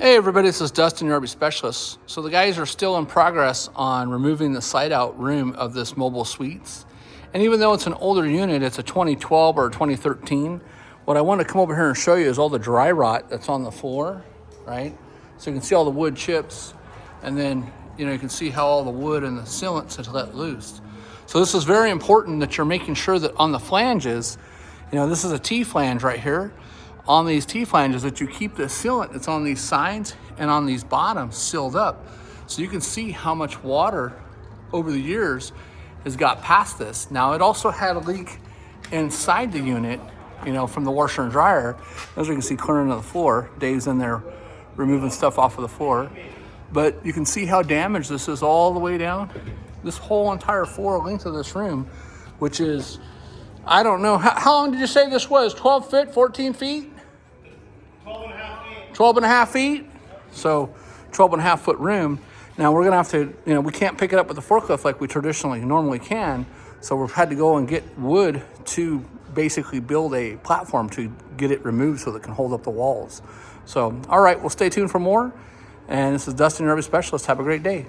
Hey everybody, this is Dustin, your RV specialist. So the guys are still in progress on removing the side out room of this mobile suites. And even though it's an older unit, it's a 2012 or 2013, what I want to come over here and show you is all the dry rot that's on the floor, right? So you can see all the wood chips, and then you can see how all the wood and the sealants is let loose. So this is very important that you're making sure that on the flanges, this is a T-flange right here, on these T-flanges, that you keep the sealant that's on these sides and on these bottoms sealed up. So you can see how much water over the years has got past this. Now it also had a leak inside the unit, from the washer and dryer. As you can see, clearing to the floor. Dave's in there removing stuff off of the floor. But you can see how damaged this is all the way down. This whole entire floor length of this room, which is, I don't know, how long did you say this was? 12 feet, 14 feet? 12 and a half feet. 12 and a half feet? So 12 and a half foot room. Now we're gonna have to, we can't pick it up with the forklift like we normally can. So we've had to go and get wood to basically build a platform to get it removed so that it can hold up the walls. So, all right, we'll stay tuned for more. And this is Dustin, your RV specialist. Have a great day.